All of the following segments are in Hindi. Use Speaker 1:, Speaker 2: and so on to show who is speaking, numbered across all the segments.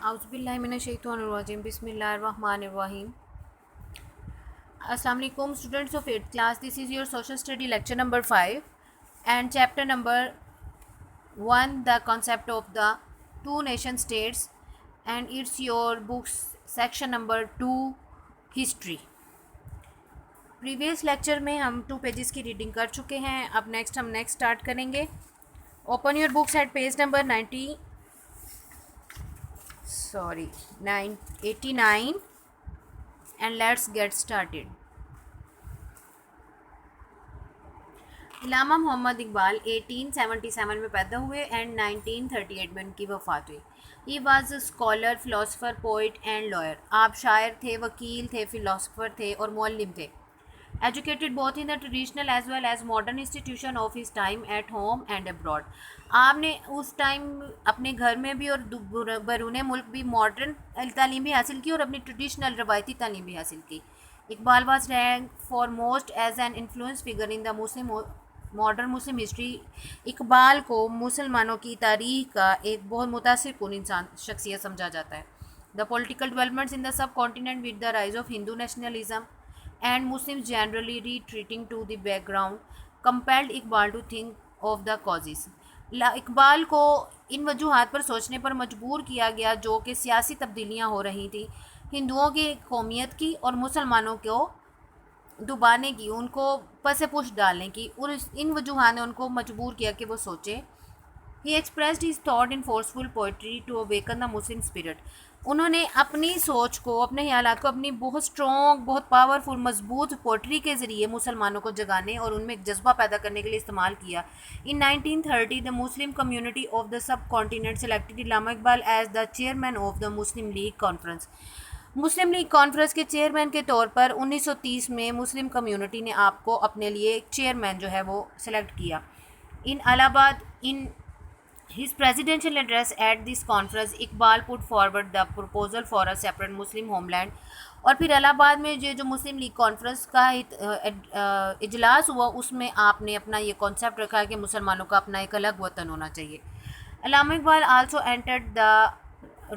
Speaker 1: आउज़ुबिल्लाहिमिनश्शैतानिर्रजीम बिस्मिल्लाहिर्रहमानिर्रहीम। अस्सलाम वालेकुम students of 8th class, this is your social study lecture number 5 and chapter number 1 the concept of the two nation states and it's your books section number 2 history. Previous lecture में हम 2 पेजेस की रीडिंग कर चुके हैं। अब हम नेक्स्ट स्टार्ट करेंगे। Open your books at page number 89 and let's get started. Allama Mohammad Iqbal 1877 में पैदा हुए एंड 1938 में उनकी वफ़ात हुई। He was a scholar, philosopher, poet and lawyer. आप शायर थे, वकील थे, फिलोसफर थे और मुअल्लिम थे। Educated both in the traditional as well as modern institution of his time at home and abroad. आपने उस टाइम अपने घर में भी और बैरून मुल्क भी मॉडर्न तालीम भी हासिल की और अपनी ट्रेडिशनल रवायती तालीम भी हासिल की। Iqbal was rank for most as an influence figure in the modern Muslim history. Iqbal को मुसलमानों की तारीख का एक बहुत मुतासिर कुन इंसान शख्सियत समझा जाता है। The political developments in the subcontinent with the rise of Hindu nationalism and Muslims generally retreating to the background compelled Iqbal to think of the causes। Iqbal को इन वजूहात पर सोचने पर मजबूर किया गया जो कि सियासी तब्दीलियाँ हो रही थी, हिंदुओं की कौमियत की और मुसलमानों को डुबाने की, उनको पसे पुश डालने की, और इन वजूहात ने उनको मजबूर किया कि वो सोचें। He expressed his thought in forceful poetry to awaken the Muslim spirit. उन्होंने अपनी सोच को, अपने ख्यालात को अपनी बहुत स्ट्रॉन्ग, बहुत पावरफुल, मजबूत पोइट्री के ज़रिए मुसलमानों को जगाने और उनमें एक जज्बा पैदा करने के लिए इस्तेमाल किया। In 1930 the Muslim community of the subcontinent selected Allama Iqbal as the chairman of the Muslim League conference. Muslim League conference के चेयरमैन के तौर पर 1930 में मुस्लिम कम्युनिटी ने आपको अपने लिए एक चेयरमैन जो है वो सिलेक्ट किया। इन अलाहाबाद इन his presidential address at this conference, Iqbal put forward the proposal for a separate Muslim homeland। और फिर इलाहाबाद में जो मुस्लिम लीग कॉन्फ्रेंस का इजलास हुआ, उसमें आपने अपना ये कॉन्सेप्ट रखा है कि मुसलमानों का अपना एक अलग वतन होना चाहिए। Allama Iqbal also entered the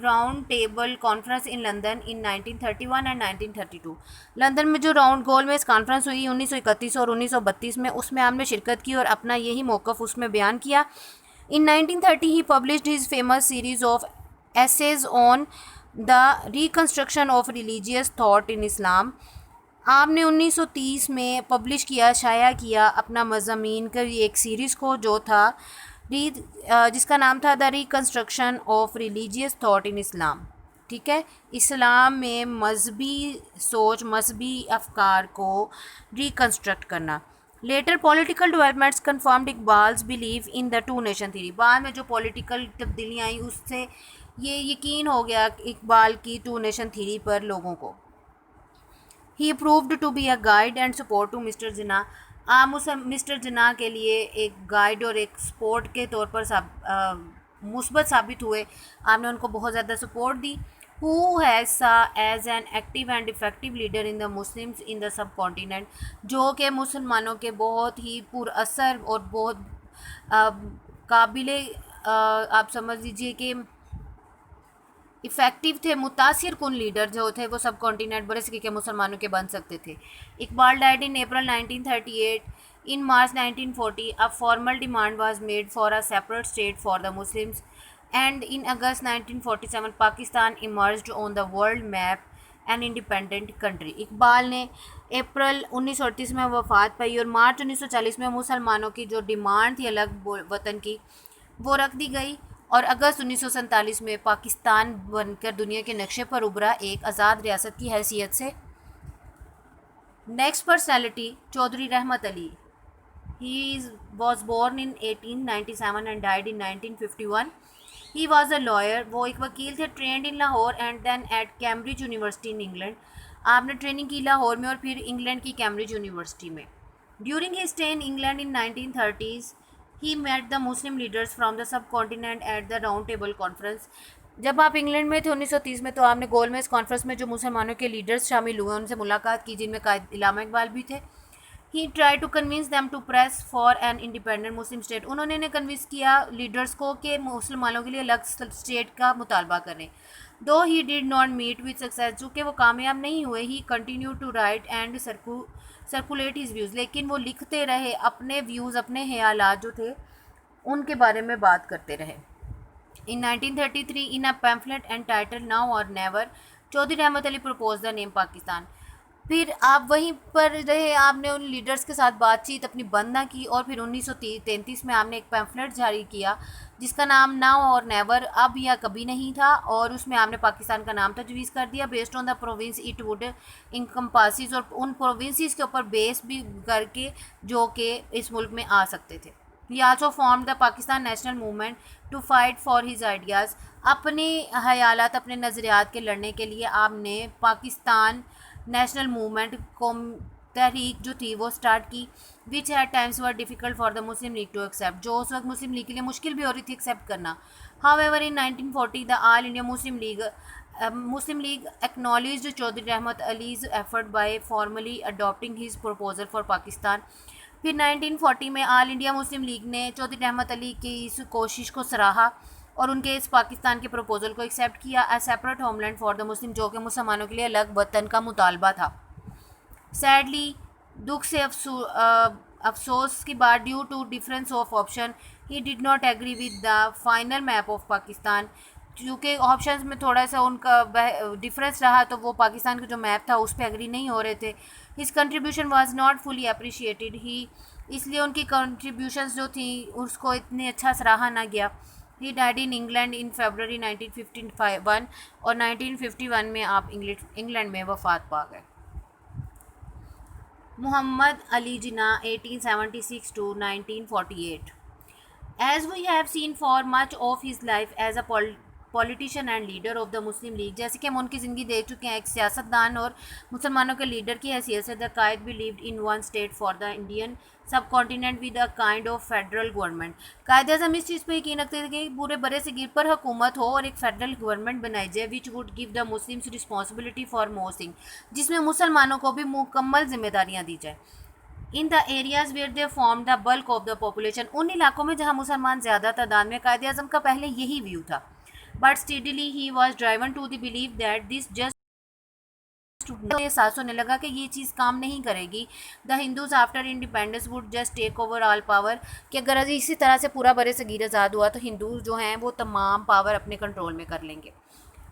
Speaker 1: round table conference in London in 1931 and 1932। London में जो राउंड गोल में इस कॉन्फ्रेंस हुई 1931 और 1932 में, उसमें आपने शिरकत की और अपना यही मौक़िफ़ उसमें बयान किया। In 1930, he published his famous series of essays on the reconstruction of religious thought in Islam। आपने 1930 में पब्लिश किया, शाया किया अपना मज़ामीन का एक सीरीज़ को, जो था जिसका नाम था the reconstruction of religious thought in Islam. ठीक है, इस्लाम में मजहबी सोच, मजहबी अफकार को रिकन्स्ट्रक्ट करना। Later political developments confirmed Iqbal's believe in the two nation theory. बाद में जो पॉलिटिकल तब्दीलियाँ आई, उससे ये यकीन हो गया इकबाल की टू नेशन थ्योरी पर लोगों को। He proved to be a guide and support to mister Jinnah. आप मिस्टर जिन्ना के लिए एक गाइड और एक सपोर्ट के तौर पर मुस्बत साबित हुए। आपने उनको बहुत ज़्यादा support the. Who has as an active and effective leader in the Muslims in the subcontinent, जो कि मुसलमानों के बहुत ही पुरअसर और बहुत काबिले आप समझ लीजिए कि इफ़ेक्टिव थे, मुतासिर कुन लीडर जो थे वो सब कॉन्टिनेंट बरसके के मुसलमानों के बन सकते थे। Iqbal died in April 1938। In March 1940 a formal demand was made for a separate state for the Muslims and in August 1947 Pakistan emerged on the world map an independent country. Iqbal ने अप्रैल 1938 में वफ़ात पाई और मार्च 1940 में मुसलमानों की जो डिमांड थी अलग वतन की, वो रख दी गई और अगस्त 1947 में पाकिस्तान बनकर दुनिया के नक्शे पर उभरा एक आज़ाद रियासत की हैसियत से। Next personality Chaudhry Rahmat Ali. He was born in 1897 and died in 1951। He was a lawyer, वो एक वकील थे, trained in Lahore and then at Cambridge University in England. आपने ट्रेनिंग की लाहौर में और फिर इंग्लैंड की कैम्ब्रिज यूनिवर्सिटी में। During his stay in England in 1930s he met the Muslim leaders from the subcontinent at the round table conference. जब आप इंग्लैंड में थे 1930 में, तो आपने गोलमेज कॉन्फ्रेंस में जो मुसलमानों के लीडर्स शामिल हुए उनसे मुलाकात की, जिनमें कायद इलामा इकबाल भी थे। He try to convince them to press for an independent Muslim state. उन्होंने इन्हें कन्विंस किया लीडर्स को कि मुसलमानों के लिए अलग स्टेट का मुतालबा करें। Though he did not meet with success, चूँकि वो कामयाब नहीं हुए, he continue to write and circulate his views, लेकिन वो लिखते रहे, अपने व्यूज़, अपने ख्यालात जो थे उनके बारे में बात करते रहे। इन 1933 इन अ पैम्फलेट एंटाइटल्ड नाउ और never, Chaudhary Rahmat Ali propose the name Pakistan. फिर आप वहीं पर रहे, आपने उन लीडर्स के साथ बातचीत अपनी बंद ना की, और फिर 1933 में आपने एक पैम्फलेट जारी किया जिसका नाम नाउ और नेवर, अब या कभी नहीं था, और उसमें आपने पाकिस्तान का नाम तजवीज़ कर दिया based on the province it would encompasses, और उन प्रोविंसेस के ऊपर बेस भी करके जो कि इस मुल्क में आ सकते थे। He also form the Pakistan national movement to fight for his ideas, अपने ख्यालात, अपने नज़रियात के लड़ने के लिए आपने पाकिस्तान नेशनल मूवमेंट को तहरीक जो थी वो स्टार्ट की, which at times were difficult for the Muslim League to accept, जो उस वक्त मुस्लिम लीग के लिए मुश्किल भी हो रही थी एक्सेप्ट करना। However in 1940 the All India Muslim League acknowledged Chaudhry Rahmat Ali's effort by formally adopting his proposal for Pakistan. फिर 1940 में ऑल इंडिया मुस्लिम लीग ने चौधरी रहमत अली की इस कोशिश को सराहा और उनके इस पाकिस्तान के प्रपोजल को एक्सेप्ट किया, a separate homeland for the मुस्लिम, जो कि मुसलमानों के लिए अलग वतन का मुतालबा था। सैडली, दुख से अफसोस की बात, due to difference of option he did not agree with the final map of Pakistan, क्योंकि ऑप्शंस में थोड़ा सा उनका डिफरेंस रहा तो वो पाकिस्तान का जो मैप था उस पर एग्री नहीं हो रहे थे। His contribution was not fully appreciated he, इसलिए उनकी कंट्रीब्यूशंस जो थी उसको इतने अच्छा सराहा ना गया। ही डाइड इन इंग्लैंड इन फरवरी 1951, और 1951 में आप इंग्लैंड में वफात पा गए। Muhammad Ali Jinnah 1876 to 1948. As we have seen for much of his life as a politician and leader of the Muslim league, जैसे कि हम उनकी ज़िंदगी देख चुके हैं एक सियासतदान और मुसलमानों के लीडर की हैसियत से, the Quaid believed in one state for the Indian subcontinent with a kind of federal government. Quaid Azam इस चीज़ पर यकीन रखते थे कि पूरे बड़े सगीर पर हुकूमत हो और एक फेडरल गवर्नमेंट बनाई जाए, which would give the Muslims responsibility for most thing, जिसमें मुसलमानों को भी मुकम्मल जिम्मेदारियाँ दी जाए। In the areas where they form the bulk of the population, उन इलाकों में जहाँ मुसलमान ज़्यादा तादाद में, कायद आज़म का पहले यही व्यू था। But steadily he was driven to the believe that this just एहसास होने लगा कि ये चीज़ काम नहीं करेगी। The Hindus after independence would just take over all power, कि अगर इसी तरह से पूरा बरे सगीर आज़ाद हुआ तो हिंदू जो हैं वो तमाम पावर अपने कंट्रोल में कर लेंगे।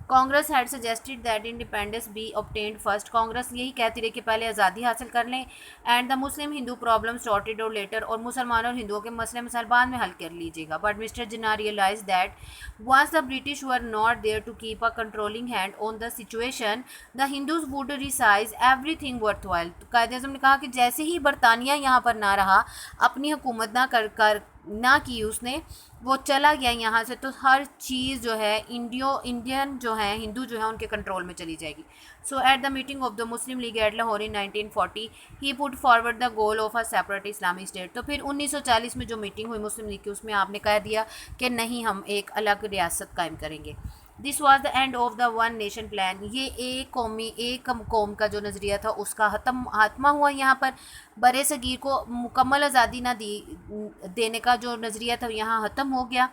Speaker 1: Congress had suggested that independence B obtained first, Congress यही कहती रही कि पहले आज़ादी हासिल कर लें, and the Muslim Hindu problem sorted और लेटर, और मुसलमानों और हिंदुओं के मसले मसाइल बाद में हल कर लीजिएगा। But mister Jinnah realize that once the British were not there to keep a controlling hand on the situation, the Hindus would seize everything worthwhile. Quaid Azam ने कहा कि जैसे ही बरतानिया यहाँ पर ना रहा, अपनी हुकूमत ना की उसने, वो चला गया यहाँ से, तो हर चीज़ जो है इंडियन जो है हिंदू जो है उनके कंट्रोल में चली जाएगी। So at the meeting of the Muslim League at Lahore in 1940 he put forward the goal of a separate Islamic state. तो फिर 1940 में जो मीटिंग हुई मुस्लिम लीग की, उसमें आपने कह दिया कि नहीं, हम एक अलग रियासत कायम करेंगे। This was the end of the one nation plan, ये एक कौम का जो नज़रिया था उसका खात्मा हुआ। यहाँ पर बरे सगीर को मुकम्मल आज़ादी ना देने का जो नज़रिया था यहाँ ख़त्म हो गया।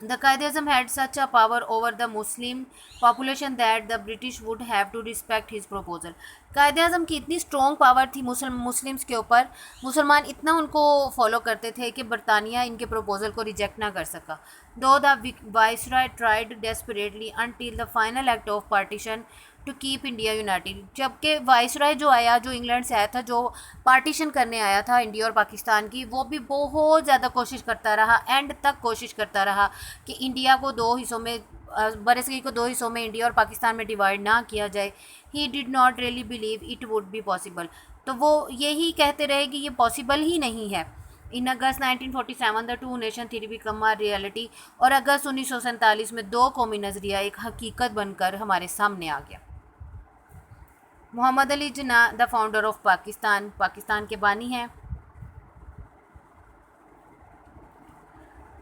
Speaker 1: The Qaid-e-Azam had such a power over the Muslim population that the British would have to respect his proposal. कायद आज़म की इतनी स्ट्रॉन्ग पावर थी मुस्लिम्स के ऊपर, मुसलमान इतना उनको फॉलो करते थे कि बरतानिया इनके प्रपोजल को रिजेक्ट ना कर सका। Though the viceroy tried desperately until the final act of partition to keep India united, जबकि वाइसरॉय जो आया, जो इंग्लैंड से आया था, जो पार्टीशन करने आया था इंडिया और पाकिस्तान की, वो भी बहुत ज़्यादा कोशिश करता रहा, एंड तक कोशिश करता रहा कि इंडिया को दो हिस्सों में, बरसगीर को दो हिस्सों में इंडिया और पाकिस्तान में डिवाइड ना किया जाए। ही did not really believe it would be possible, तो वो यही कहते रहे कि ये पॉसिबल ही नहीं है। इन अगस्त 1947 the two nation theory become a reality, और अगस्त 1947 में दो कौमी नज़रिया एक हकीकत बनकर हमारे सामने आ गया। Mohammad Ali Jinnah the founder of Pakistan, Pakistan के बानी हैं।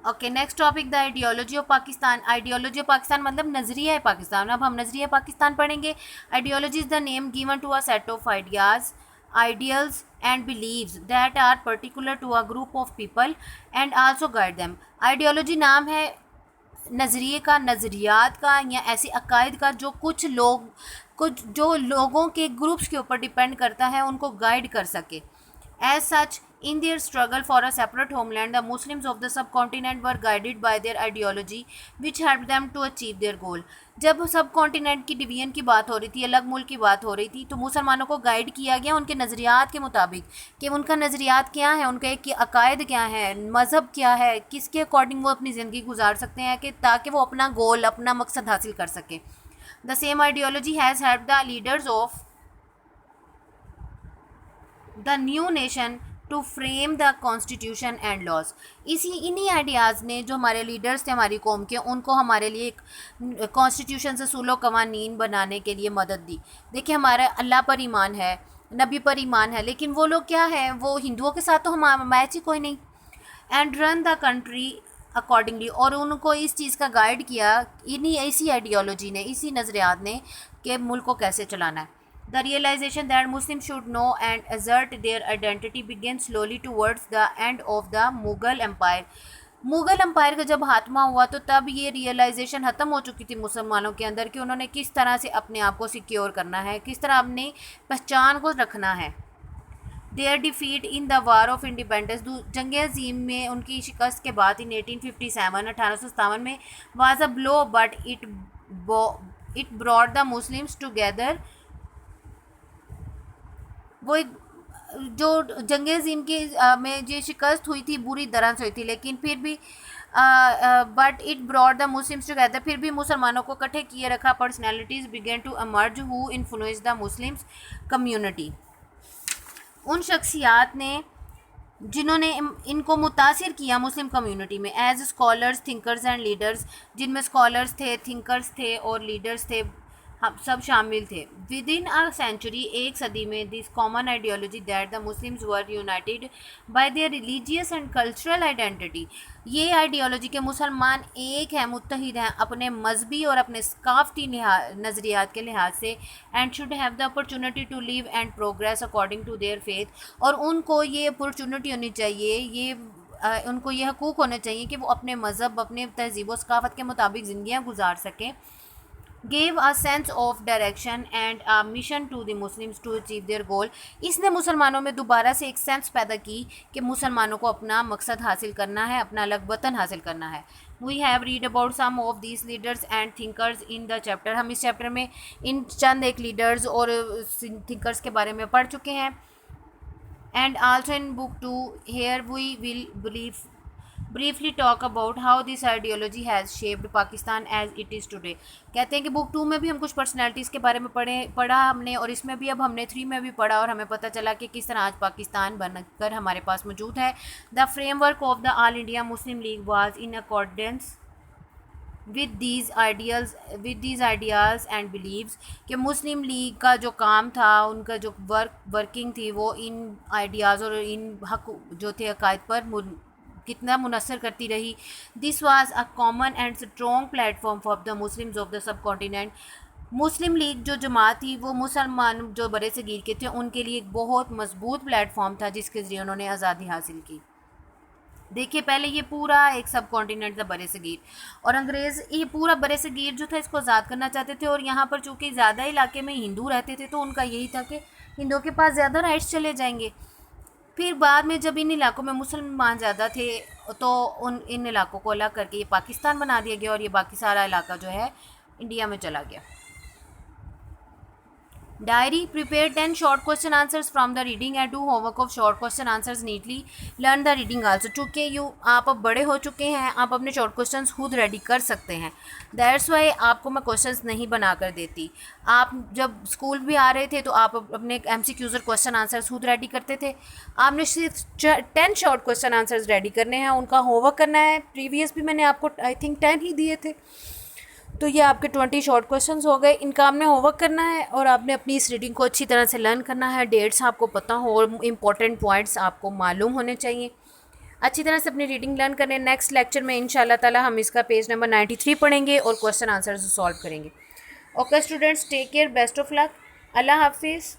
Speaker 1: Okay, next topic the ideology of Pakistan. Ideology of Pakistan मतलब नज़रिया है पाकिस्तान। अब हम नज़रिया पाकिस्तान पढ़ेंगे। Ideology is the name given to a set of ideas ideals and beliefs that are particular to a group of people and also guide them. Ideology नाम है नज़रिए का, नज़रियात का, या ऐसे अकायद का जो कुछ जो लोगों के ग्रुप्स के ऊपर डिपेंड करता है, उनको गाइड कर सके. As such, in their struggle for a separate homeland, the Muslims of the subcontinent were guided by their ideology, which helped them to achieve their goal. जब सब कॉन्टिनेंट की डिवीजन की बात हो रही थी, अलग मुल्क की बात हो रही थी, तो मुसलमानों को गाइड किया गया उनके नज़रियात के मुताबिक कि उनका नज़रियात क्या है, उनका एक अकायद क्या है, मज़हब क्या है, किसके अकॉर्डिंग वो अपनी ज़िंदगी गुजार सकते हैं कि ताकि वो अपना गोल, अपना मकसद हासिल कर सकें. The same ideology has helped the leaders of the new nation to frame the constitution and laws. इन्हीं आइडियाज़ ने जो हमारे लीडर्स थे हमारी कौम के, उनको हमारे लिए एक कॉन्स्टिट्यूशन से सूलो कवानीन बनाने के लिए मदद दी. देखिए, हमारा अल्लाह पर ईमान है, नबी पर ईमान है, लेकिन वो लोग क्या है, वो हिंदुओं के साथ तो हम मैच ही कोई नहीं. And run the country accordingly, और उनको इस चीज़ का गाइड किया इसी आइडियोलॉजी ने, इसी नज़रियात ने कि मुल्क को कैसे चलाना है. The realization that Muslims should know and assert their identity began slowly towards the end of the Mughal Empire. Mughal empire का जब खात्मा हुआ तो तब ये रियलाइजेशन ख़त्म हो चुकी थी मुसलमानों के अंदर कि उन्होंने किस तरह से अपने आप को सिक्योर करना है, किस तरह अपनी पहचान को रखना है. Their defeat in the war of independence, जंग अज़ीम में उनकी शिकस्त के बाद इन 1857 1857 में was a blow but it brought the Muslims together. वो एक जो जंग अज़ीम की में जो शिकस्त हुई थी बुरी तरह से हुई थी, लेकिन फिर भी but it brought the Muslims together, फिर भी मुसलमानों को इकट्ठे किए रखा. Personalities began to emerge who influence the Muslims community. उन शख्सियात ने जिन्होंने इनको मुतासिर किया मुस्लिम कम्युनिटी में as scholars, thinkers and leaders, जिनमें स्कॉलर्स थे, थिंकर्स थे और लीडर्स थे, हम सब शामिल थे. विद इन अ सेंचुरी, एक सदी में, this common ideology that the Muslims were United bye there religious and cultural identity. ये आइडियोलॉजी के मुसलमान एक हैं, मुत्तहिद हैं अपने मजहबी और अपने सकाफती नज़रियात के लिहाज से. And should have the opportunity to live and progress according to their faith. और उनको ये अपॉर्चुनिटी होनी चाहिए, उनको ये हकूक़ होने चाहिए कि वो अपने मज़हब, अपने तहज़ीब व सकाफ़त के मुताबिक ज़िंदगियाँ गुजार सकें. gave a sense of direction and a mission to the Muslims to achieve their goal. इसने मुसलमानों में दोबारा से एक सेंस पैदा की कि मुसलमानों को अपना मकसद हासिल करना है, अपना अलग वतन हासिल करना है. We have read about some of these leaders and thinkers in the chapter. हम इस चैप्टर में इन चंद एक लीडर्स और थिंकर्स के बारे में पढ़ चुके हैं. And also in book 2, here we will briefly talk about how this ideology has shaped Pakistan as it is today. कहते हैं कि बुक 2 में भी हम कुछ पर्सनैलिटीज़ के बारे में पढ़ा हमने, और इसमें भी अब हमने 3 में भी पढ़ा और हमें पता चला कि किस तरह आज पाकिस्तान बनकर हमारे पास मौजूद है. The framework of the All India Muslim league was in accordance with these ideas and beliefs. कि मुस्लिम लीग का जो काम था, उनका जो वर्किंग थी, वो इन आइडियाज़ और इन हक जो थे अकायद पर कितना मुनसर करती रही. This was a common and strong platform for the Muslims of the सब कॉन्टिनेंट. मुस्लिम लीग जो जमात थी वो मुसलमान जो बड़े सगीर के थे उनके लिए एक बहुत मजबूत प्लेटफॉर्म था जिसके ज़रिए उन्होंने आज़ादी हासिल की. देखिए, पहले ये पूरा एक सब कॉन्टिनेंट था बरे सगीर, और अंग्रेज़ ये पूरा बरे सगीर जो था इसको आज़ाद करना चाहते थे. और यहाँ पर चूँकि ज़्यादा इलाके में हिंदू रहते थे तो उनका यही था कि हिंदुओं के पास ज़्यादा राइट्स चले जाएंगे. फिर बाद में जब इन इलाकों में मुसलमान ज़्यादा थे तो इन इलाकों को अलग करके ये पाकिस्तान बना दिया गया और ये बाकी सारा इलाका जो है इंडिया में चला गया. Diary, prepare 10 short question answers from the reading and do homework of short question answers neatly. Learn the reading also. चूँकि आप अब बड़े हो चुके हैं, आप अपने short questions खुद रेडी कर सकते हैं. That's why आपको मैं questions नहीं बना कर देती. आप जब स्कूल भी आ रहे थे तो आप अपने MCQs और question answers खुद रेडी करते थे. आपने सिर्फ 10 short question answers रेडी करने हैं, उनका होमवर्क करना है. प्रीवियस भी मैंने आपको आई थिंक 10 ही दिए थे, तो ये आपके 20 शॉर्ट क्वेश्चंस हो गए. इनका आपने होमवर्क करना है और आपने अपनी इस रीडिंग को अच्छी तरह से लर्न करना है. डेट्स आपको पता हो और इम्पॉर्टेंट पॉइंट्स आपको मालूम होने चाहिए. अच्छी तरह से अपनी रीडिंग लर्न करें. नेक्स्ट लेक्चर में इंशाल्लाह ताला हम इसका पेज नंबर 93 पढ़ेंगे और क्वेश्चन आंसर्स सॉल्व करेंगे. Okay students, take care, best of luck, अल्लाह हाफिज़.